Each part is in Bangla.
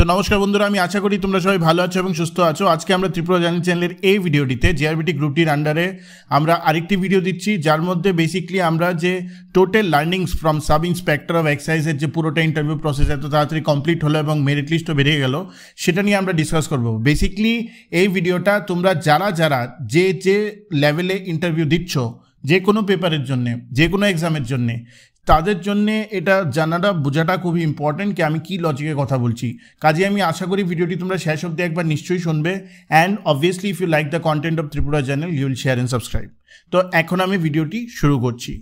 তো নমস্কার বন্ধুরা, আমি আশা করি তোমরা সবাই ভালো আছো এবং সুস্থ আছো। আজকে আমরা ত্রিপুরা জার্নি চ্যানেলের এই ভিডিওটিতে JRBT গ্রুপটির আন্ডারে আমরা আরেকটি ভিডিও দিচ্ছি, যার মধ্যে বেসিক্যালি আমরা যে total learnings from sub inspector of এক্সাইজের যে পুরোটা ইন্টারভিউ প্রসেস এত তাড়াতাড়ি কমপ্লিট হলো এবং মেরিট লিস্টও বেরিয়ে গেল, সেটা নিয়ে আমরা ডিসকাস করব। বেসিক্যালি এই ভিডিওটা তোমরা যারা যে লেভেলে ইন্টারভিউ দিচ্ছ, যে কোনো পেপারের জন্যে, যে কোনো এক্সামের জন্যে, তাদের জন্যে এটা জানাটা বোঝাটা খুবই ইম্পর্টেন্ট কি আমি কী লজিকে কথা বলছি। কাজে আমি আশা করি ভিডিওটি তোমরা শেষ অবধি একবার নিশ্চয়ই শুনবে। And obviously if you like the content of Tripura channel you will share and subscribe. তো এখন আমি ভিডিওটি শুরু করছি।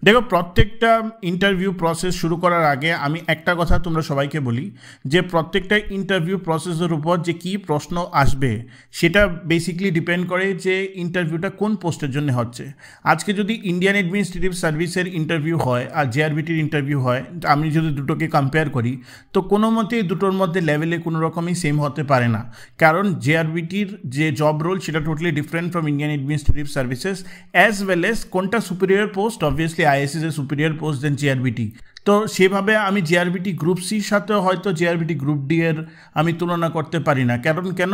দেখো, প্রত্যেকটা ইন্টারভিউ প্রসেস শুরু করার আগে আমি একটা কথা তোমরা সবাইকে বলি যে প্রত্যেকটা ইন্টারভিউ প্রসেসের উপর যে কী প্রশ্ন আসবে সেটা বেসিক্যালি ডিপেন্ড করে যে ইন্টারভিউটা কোন পোস্টের জন্য হচ্ছে। আজকে যদি ইন্ডিয়ান অ্যাডমিনিস্ট্রেটিভ সার্ভিসের ইন্টারভিউ হয় আর JRBTর ইন্টারভিউ হয়, আমি যদি দুটোকে কম্পেয়ার করি তো কোনো মতেই দুটোর মধ্যে লেভেলে কোনো রকমই সেম হতে পারে না, কারণ JRBTর যে জব রোল সেটা totally different from Indian administrative services, as well as কোনটা superior post. Obviously IAS is a superior post than JRBT। তো সেভাবে আমি JRBT গ্রুপ সির সাথে হয়তো JRBT গ্রুপ ডি এর আমি তুলনা করতে পারি না। কারণ কেন?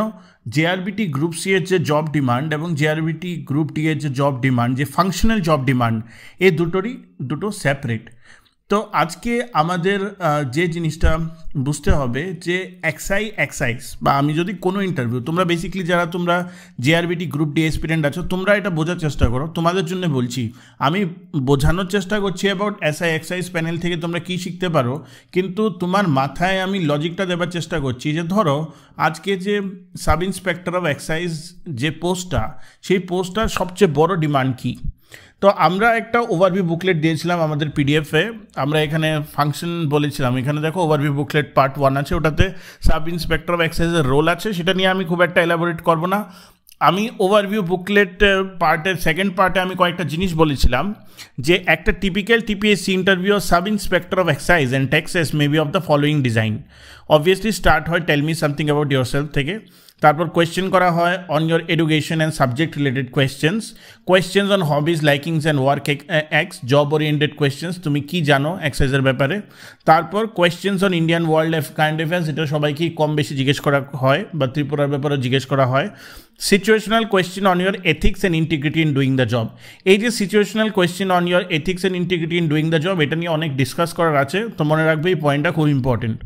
JRBT গ্রুপ সি এর যে জব ডিমান্ড এবং JRBT গ্রুপ ডি এর যে জব ডিমান্ড, যে ফাংশনাল জব ডিমান্ড, এই দুটো সেপারেট। তো আজকে আমাদের যে জিনিসটা বুঝতে হবে যে এক্সাইজ বা আমি যদি কোনো ইন্টারভিউ, তোমরা বেসিক্যালি যারা তোমরা JRBT গ্রুপ ডি এসপিরেন্ট আছো, তোমরা এটা বোঝার চেষ্টা করো। তোমাদের জন্য বলছি, আমি বোঝানোর চেষ্টা করছি অ্যাবাউট এক্সাইজ প্যানেল থেকে তোমরা কী শিখতে পারো, কিন্তু তোমার মাথায় আমি লজিকটা দেওয়ার চেষ্টা করছি যে ধরো আজকে যে সাব ইন্সপেক্টর অফ এক্সাইজ যে পোস্টটা, সেই পোস্টটার সবচেয়ে বড় ডিমান্ড কী। তো আমরা একটা ওভারভিউ বুকলেট দিয়েছিলাম আমাদের PDF-এ, আমরা এখানে ফাংশন বলেছিলাম। এখানে দেখো ওভারভিউ বুকলেট পার্ট 1 আছে, ওটাতে সাব ইন্সপেক্টর অফ এক্সাইজের রোল আছে, সেটা নিয়ে আমি খুব একটা এলাবোরেট করবো না। আমি ওভারভিউ বুকলেট পার্টের সেকেন্ড পার্টে আমি কয়েকটা জিনিস বলেছিলাম যে একটা typical TPSC interview sub inspector of excise and taxes may be of the following design. Obviously start হয় tell me something about yourself থেকে, তারপর কোয়েশ্চেন করা হয় on your education and subject related questions on hobbies, likings and work ex, job oriented questions, তুমি কি জানো এক্সাইজের ব্যাপারে। তারপর questions on Indian world current affairs, এটা সবাইকেই কম বেশি জিজ্ঞেস করা হয় বা ত্রিপুরার ব্যাপারে জিজ্ঞেস করা হয়। Situational question on your ethics and integrity in doing the job. এই যে situational question on your ethics and integrity in doing the job, এটা নিয়ে অনেক ডিসকাস করার আছে, তো মনে রাখবে এই পয়েন্টটা খুব ইম্পর্টেন্ট।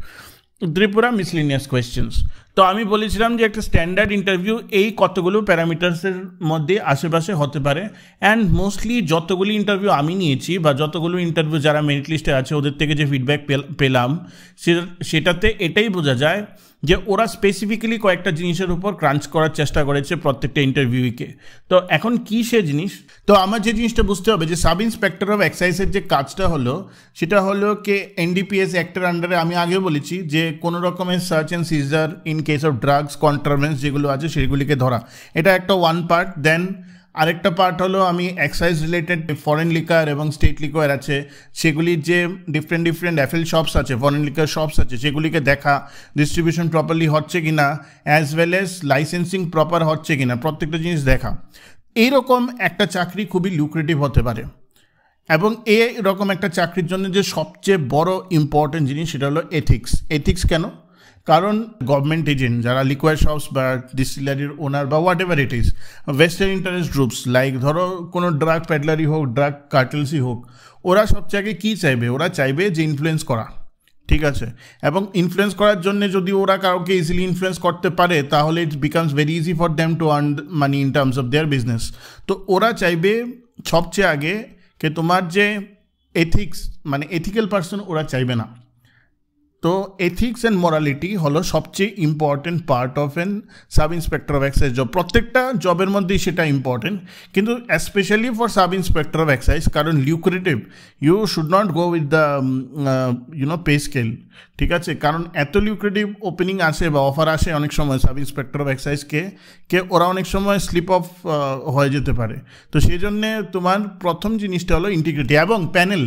Tripura miscellaneous questions. তো আমি বলেছিলাম যে একটা স্ট্যান্ডার্ড ইন্টারভিউ এই কতগুলো প্যারামিটার্সের মধ্যে আশেপাশে হতে পারে। অ্যান্ড মোস্টলি যতগুলি ইন্টারভিউ আমি নিয়েছি বা যতগুলো ইন্টারভিউ যারা মেরিট লিস্টে আছে ওদের থেকে যে ফিডব্যাক পেলাম, সেটাতে এটাই বোঝা যায় যে ওরা স্পেসিফিক্যালি কয়েকটা জিনিসের উপর ক্রাঞ্চ করার চেষ্টা করেছে প্রত্যেকটা ইন্টারভিউকে। তো এখন কী সে জিনিস? তো আমার যে জিনিসটা বুঝতে হবে যে সাব ইন্সপেক্টর অফ এক্সাইজের যে কাজটা হলো সেটা হলো কে NDPS অ্যাক্টের আন্ডারে, আমি আগেও বলেছি যে কোনো রকমের search and seizure in case of drugs contravention যেগুলো আছে সেগুলিকে ধরা, এটা একটা ওয়ান পার্ট। দেন আরেকটা পার্ট হলো আমি এক্সাইজ রিলেটেড ফরেন লিকার এবং স্টেট লিকার আছে সেগুলির যে ডিফারেন্ট অ্যাফেল শপস আছে, ফরেন লিকার শপস আছে, সেগুলিকে দেখা, ডিস্ট্রিবিউশন প্রপারলি হচ্ছে কিনা, as well as licensing proper হচ্ছে কিনা, প্রত্যেকটা জিনিস দেখা। এইরকম একটা চাকরি খুবই লুক্রেটিভ হতে পারে এবং এইরকম একটা চাকরির জন্য যে সবচেয়ে বড় ইম্পর্টেন্ট জিনিস সেটা হলো এথিক্স। কেন? কারণ গভর্নমেন্ট এজেন্ট যারা লিকুয়ার শপস বা ডিস্টিলারির ওনার বা what ever it is, western interest groups like ধরো কোনো ড্রাগ প্যাডলারই হোক, ড্রাগ কার্টেলসই হোক, ওরা সবচেয়ে আগে কী চাইবে? ওরা চাইবে যে ইনফ্লুয়েন্স করা, ঠিক আছে? এবং ইনফ্লুয়েন্স করার জন্য যদি ওরা কাউকে ইজিলি ইনফ্লুয়েন্স করতে পারে তাহলে it becomes very easy for them to earn money in terms of their business. তো ওরা চাইবে সবচেয়ে আগে যে তোমার যে এথিক্স, মানে এথিক্যাল পার্সন ওরা চাইবে না। তো এথিক্স অ্যান্ড মরালিটি হলো সবচেয়ে important part of an sub inspector of excise job. প্রত্যেকটা জবের মধ্যেই সেটা ইম্পর্টেন্ট, কিন্তু specially for sub inspector of excise, কারণ lucrative, you should not go with the pay scale, ঠিক আছে? কারণ এত লিউক্রেটিভ ওপেনিং আসে বা অফার আসে অনেক সময় সাব ইন্সপেক্টর অফ এক্সাইজকে, ওরা অনেক সময় স্লিপ অফ হয়ে যেতে পারে। তো সেই জন্যে তোমার প্রথম জিনিসটা হলো ইন্টিগ্রিটি এবং প্যানেল।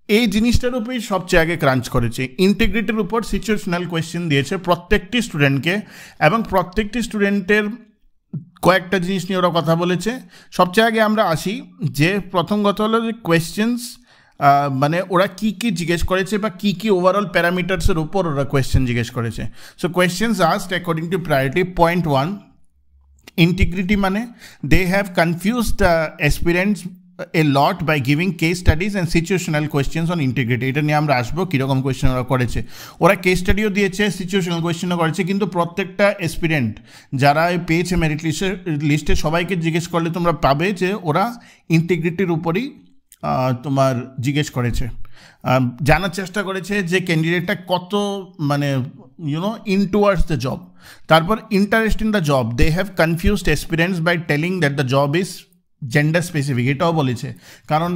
এই জিনিসটার উপরেই সবচেয়ে আগে ক্রাঞ্চ করেছে, ইন্টিগ্রিটির উপর সিচুয়েশনাল কোয়েশ্চেন দিয়েছে প্রত্যেকটি স্টুডেন্টকে এবং প্রত্যেকটি স্টুডেন্টের কয়েকটা জিনিস নিয়ে ওরা কথা বলেছে। সবচেয়ে আগে আমরা আসি যে প্রথম কথা হলো যে কোয়েশ্চেন্স মানে ওরা কী কী জিজ্ঞেস করেছে বা কী কী ওভারঅল প্যারামিটার্সের উপর ওরা কোয়েশ্চেন জিজ্ঞেস করেছে। So questions asked according to priority. Point 1, integrity মানে they have confused aspirants a lot by giving case studies and situational questions on integrity। এটা নিয়ে আমরা আসবো কীরকম কোয়েশ্চেন ওরা করেছে। ওরা কেস স্টাডিও দিয়েছে, সিচুয়েশনাল কোয়েশ্চেনও করেছে, কিন্তু প্রত্যেকটা অ্যাসপিরেন্ট যারা পেয়েছে মেরিট লিস্টে সবাইকে জিজ্ঞেস করলে তোমরা পাবে যে ওরা ইন্টিগ্রিটির উপরই তোমার জিজ্ঞেস করেছে, জানার চেষ্টা করেছে যে ক্যান্ডিডেটটা কত মানে ইন টুয়ার্ডস দ্য জব। তারপর interest in the job, they have confused aspirants by telling that the job is gender specific, এটাও বলেছে। কারণ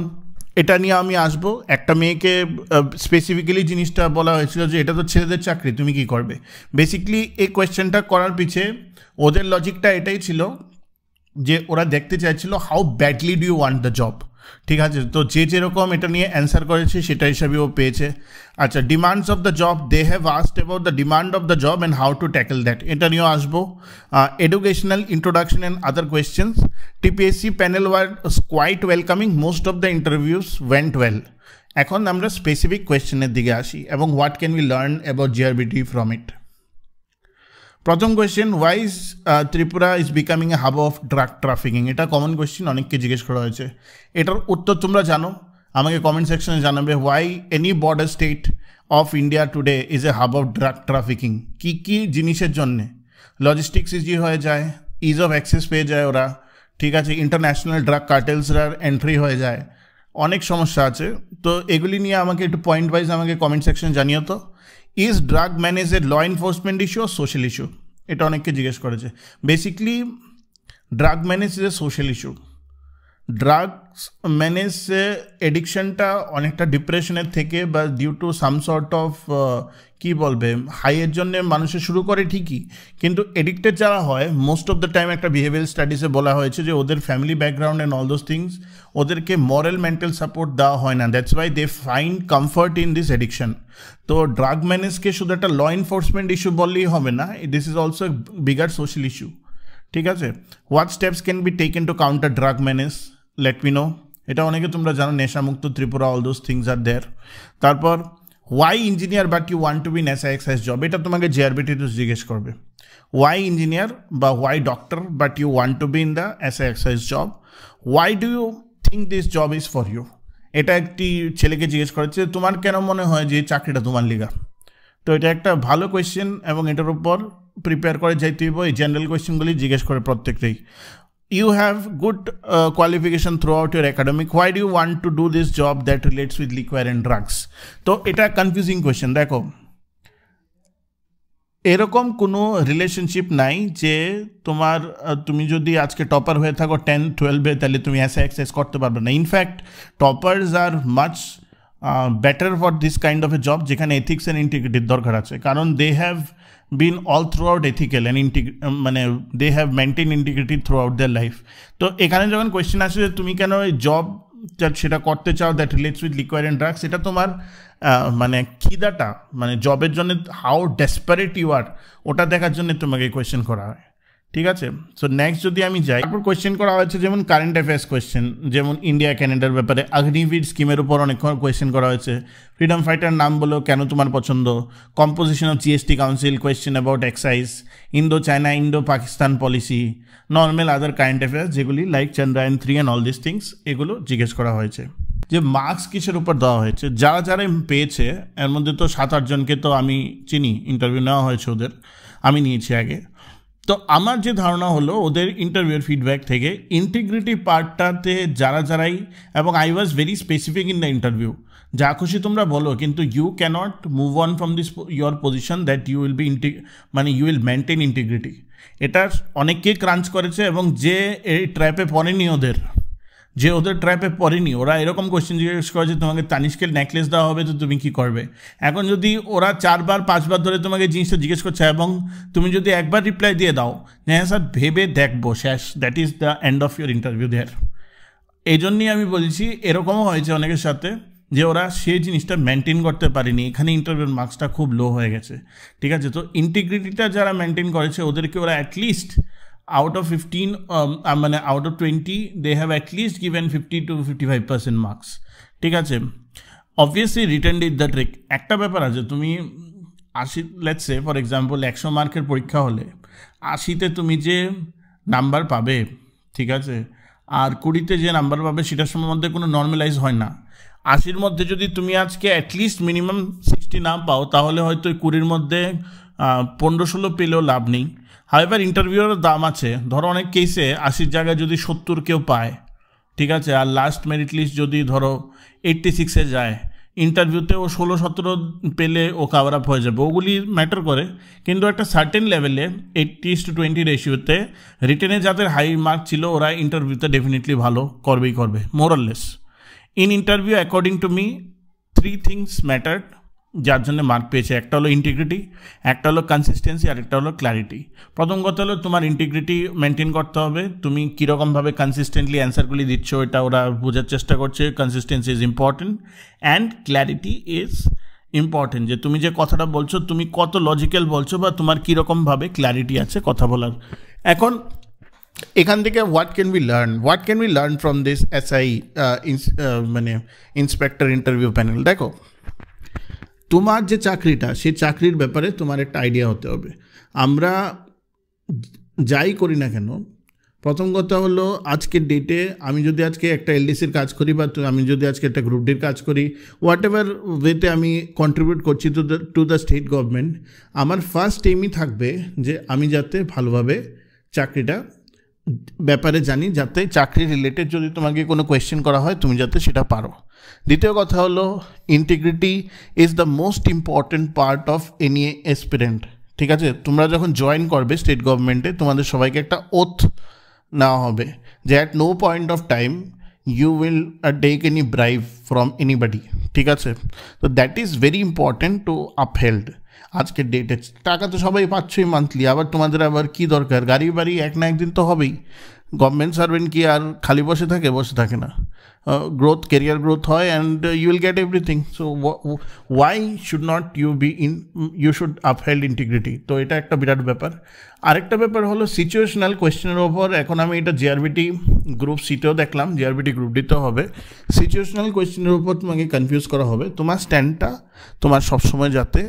এটা নিয়ে আমি আসবো, একটা মেয়েকে স্পেসিফিক্যালি জিনিসটা বলা হয়েছিল যে এটা তো ছেলেদের চাকরি, তুমি কি করবে। বেসিক্যালি এই কোয়েশ্চেনটা করার পিছে ওদের লজিকটা এটাই ছিল যে ওরা দেখতে চাইছিল how badly do you want the job. ঠিক আছে, তো যে যেরকম এটা নিয়ে অ্যান্সার করেছে সেটা হিসাবে ও পেয়েছে। আচ্ছা, demands of the job, they have asked about the demand of the job and how to tackle that, এটা নিয়েও আসবো। Educational introduction and other questions. TPSC panel were quite welcoming, most of the interviews went well. এখন আমরা স্পেসিফিক কোয়েশ্চেনের দিকে আসি এবং what can we learn about GRBT from it. প্রথম question, why is Tripura is becoming a hub of drug trafficking. এটা কমন কোয়েশ্চেন, অনেককে জিজ্ঞেস করা হয়েছে। এটার উত্তর তোমরা জানো, আমাকে কমেন্ট সেকশনে জানাবে। Why any border state of India today is a hub of drug trafficking. কী কী জিনিসের জন্যে? লজিস্টিক্স ইজি হয়ে যায়, ইজ অফ অ্যাক্সেস পেয়ে যায় ওরা, ঠিক আছে, ইন্টারন্যাশনাল ড্রাগ কার্টেলসরার এন্ট্রি হয়ে যায়, অনেক সমস্যা আছে। তো এগুলি নিয়ে আমাকে একটু পয়েন্ট ওয়াইজ আমাকে কমেন্ট সেকশনে জানিও তো। Is drug menace a law enforcement issue আর সোশ্যাল ইস্যু? এটা অনেককে জিজ্ঞেস করেছে। Basically drug menace is a social issue. Drugs ম্যানেজে এডিকশনটা অনেকটা ডিপ্রেশনের থেকে বা due to some sort of কী বলবে হাইয়ের জন্যে মানুষে শুরু করে ঠিকই, কিন্তু এডিক্টেড যারা হয় মোস্ট অফ দ্য টাইম একটা বিহেভিয়ার স্টাডিজে বলা হয়েছে যে ওদের family background and all those things ওদেরকে মরাল মেন্টাল সাপোর্ট দেওয়া হয় না, that's why they find comfort in this addiction. তো ড্রাগ ম্যানেজকে শুধু একটা ল এনফোর্সমেন্ট ইস্যু বললেই হবে না, this is also a bigger social issue. ঠিক আছে, what steps can be taken to counter drug menace? Let me know. এটা অনেকে তোমরা জানো, নেশামুক্ত Tripura, all those things are there. তারপর why engineer but you want to be in excise job? এটা তোমাকে জিআরবিটি তো জিজ্ঞেস করবে। ওয়াই ইঞ্জিনিয়ার বা why doctor but you want to be in the excise job? Why do you think this job is for you? এটা একটি ছেলেকে জিজ্ঞেস করেছে, তোমার কেন মনে হয় যে চাকরিটা তোমার লিগা? তো এটা একটা ভালো কোয়েশ্চেন এবং এটার উপর প্রিপেয়ার করে যাইতে হইব। এই জেনারেল কোয়েশ্চেনগুলি জিজ্ঞেস করে প্রত্যেকটাই। You have good qualification throughout your academic. Why do you want to do this job that relates with liquor and drugs? তো এটা কনফিউজিং কোয়েশ্চেন। দেখো, এরকম কোনো রিলেশনশিপ নাই যে তুমি যদি আজকে টপার হয়ে থাকো 10-12-এ তাহলে তুমি এক্সাইজ করতে পারবে না। In fact toppers are much better for this kind of a job যেখানে এথিক্স অ্যান্ড ইন্টিগ্রিটির দরকার আছে, কারণ they have been all throughout ethical and মানে they have maintained integrity throughout their life. তো এখানে যখন কোয়েশ্চেন আসে যে তুমি কেন এই জব সেটা করতে চাও that relates with liquid and drugs, এটা তোমার মানে খিদাটা মানে জবের জন্য হাউ ডেসপারেট ইউ আর ওটা দেখার জন্য তোমাকে কোয়েশ্চেন করা হয়। ঠিক আছে, সো নেক্সট যদি আমি যাই, তারপর কোয়েশ্চেন করা হয়েছে যেমন কারেন্ট অ্যাফেয়ার্স কোয়েশ্চেন, যেমন ইন্ডিয়া ক্যানাডার ব্যাপারে, অগ্নিবীর স্কিমের উপর অনেক কোয়েশ্চেন করা হয়েছে, ফ্রিডম ফাইটার নাম বলো কেন তোমার পছন্দ, composition of GST council, question about excise, Indo China Indo Pakistan policy, normal other current affairs যেগুলি like Chandrayaan 3 and all this things, এগুলো জিজ্ঞেস করা হয়েছে। যে মার্কস কিসের উপর দেওয়া হয়েছে, যারা যারা পেয়েছে এর মধ্যে তো 7-8 জনকে তো আমি চিনি, ইন্টারভিউ নেওয়া হয়েছে ওদের, আমি নিয়েছি আগে। তো আমার যে ধারণা হলো ওদের ইন্টারভিউর ফিডব্যাক থেকে ইন্টিগ্রিটি পার্টটাতে যারাই, এবং I was very specific in the interview, যা খুশি তোমরা বলো, কিন্তু you can't move on from this your position that you will be মানে ইউ উইল মেনটেন ইন্টিগ্রিটি। এটা অনেককেই ক্রাঞ্চ করেছে এবং যে এই ট্র্যাপে পড়েনি ওদের ট্র্যাপে পড়েনি, ওরা এরকম কোয়েশ্চেন জিজ্ঞেস করে যে তোমাকে তানিষ্কের নেকলেস দেওয়া হবে তো তুমি কী করবে। এখন যদি ওরা 4-5 ধরে তোমাকে জিনিসটা জিজ্ঞেস করছে এবং তুমি যদি একবার রিপ্লাই দিয়ে দাও হ্যাঁ স্যার ভেবে দেখবো, শেষ, that is the end of your interview there. এই জন্যই আমি বলছি এরকমও হয়েছে অনেকের সাথে যে ওরা সেই জিনিসটা মেনটেন করতে পারেনি, এখানে ইন্টারভিউর মার্কসটা খুব লো হয়ে গেছে। ঠিক আছে, তো ইন্টিগ্রিটিটা যারা মেনটেন করেছে ওদেরকে ওরা অ্যাটলিস্ট out of 15 মানে out of 20 they have at least given 50 to 55% marks. ঠিক আছে, obviously written is the trick. একটা ব্যাপার আছে, তুমি 80 লেটস সে ফর এক্সাম্পল 100 মার্কের পরীক্ষা হলে 80তে তুমি যে নাম্বার পাবে, ঠিক আছে, আর 20তে যে নাম্বার পাবে সেটার মধ্যে কোনো নর্মালাইজ হয় না। 80-র মধ্যে যদি তুমি আজকে অ্যাটলিস্ট মিনিমাম 60 না পাও, তাহলে হয়তো 20-র মধ্যে 15-16 পেলেও লাভ নেই। হাওয়েভার ইন্টারভিউর দাম আছে। ধরো অনেক কেসে 80 জায়গায় যদি 70 কেউ পায়, ঠিক আছে, আর লাস্ট মেরিট লিস্ট যদি ধরো 86-এ যায়, ইন্টারভিউতে ও 16-17 পেলে ও কাভার আপ হয়ে যাবে, ওগুলি ম্যাটার করে। কিন্তু একটা সার্টেন লেভেলে 80:20 রেশিওতে রিটেনে যাদের হাই মার্ক ছিল ওরা ইন্টারভিউতে ডেফিনেটলি ভালো করবে মোরাললেস। In interview according to me 3 things mattered যার জন্য মার্ক পেয়েছে। একটা হলো ইন্টিগ্রিটি, একটা হলো কনসিস্টেন্সি, আর একটা হলো ক্ল্যারিটি। প্রথম কথা হলো তোমার ইন্টিগ্রিটি মেনটেন করতে হবে, তুমি কীরকমভাবে কনসিস্টেন্টলি অ্যান্সারগুলি দিচ্ছ এটা ওরা বোঝার চেষ্টা করছে। Consistency is important and clarity is important, যে তুমি যে কথাটা বলছো তুমি কত লজিক্যাল বলছো বা তোমার কীরকমভাবে ক্ল্যারিটি আছে কথা বলার। এখন এখান থেকে what can we learn from this SI মানে ইন্সপেক্টর ইন্টারভিউ প্যানেল। দেখো, তোমার যে চাকরিটা, সেই চাকরির ব্যাপারে তোমার একটা আইডিয়া হতে হবে। আমরা যাই করি না কেন, প্রথম কথা হলো আজকের ডেটে আমি যদি আজকে একটা এলডিসির কাজ করি বা আমি যদি আজকে একটা গ্রুপ ডির কাজ করি, হোয়াট এভার ওয়েতে আমি কন্ট্রিবিউট করছি টু দ্য স্টেট গভর্নমেন্ট, আমার ফার্স্ট এইমই থাকবে যে আমি যাতে ভালোভাবে চাকরিটা ব্যাপারে জানি, যাতে চাকরি রিলেটেড যদি তোমাকে কোনো কোয়েশ্চেন করা হয় তুমি যাতে সেটা পারো। দ্বিতীয় কথা হলো integrity is the most important part of any aspirant. ঠিক আছে, তোমরা যখন জয়েন করবে স্টেট গভর্নমেন্টে তোমাদের সবাইকে একটা ওথ নেওয়া হবে যে at no point of time you will take any bribe from anybody. ঠিক আছে, তো that is very important to upheld. আজকের ডেটে টাকা তো সবাই পাচ্ছই মান্থলি, আবার তোমাদের আবার কী দরকার, গাড়ি বাড়ি এক না একদিন তো হবেই। গভর্নমেন্ট সার্ভেন্ট কি আর খালি বসে থাকে না। গ্রোথ, কেরিয়ার গ্রোথ হয় and you will get everything. So why should not you should upheld integrity. তো এটা একটা বিরাট ব্যাপার। আরেকটা ব্যাপার হলো সিচুয়েশনাল কোয়েশ্চেনের ওপর। এখন আমি এটা জিআরবিটি গ্রুপ সিতেও দেখলাম, জিআরবিটি গ্রুপ ডিতেও হবে। সিচুয়েশনাল কোয়েশ্চেনের ওপর তোমাকে কনফিউজ করা হবে। তোমার স্ট্যান্ডটা তোমার সবসময় যাতে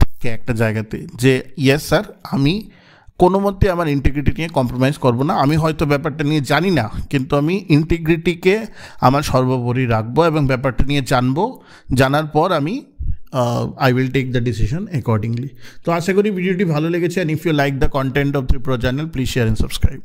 থাকে একটা জায়গাতে যে ইয়েস স্যার, আমি কোনো মতে আমার ইন্টিগ্রিটি নিয়ে কম্প্রোমাইজ করব না। আমি হয়তো ব্যাপারটা নিয়ে জানি না, কিন্তু আমি ইন্টিগ্রিটিকে আমার সর্বোপরি রাখবো এবং ব্যাপারটা নিয়ে জানার পর আমি I will take the decision accordingly. তো আশা করি ভিডিওটি ভালো লেগেছে, and if you like the content of Tripura channel, please share and subscribe.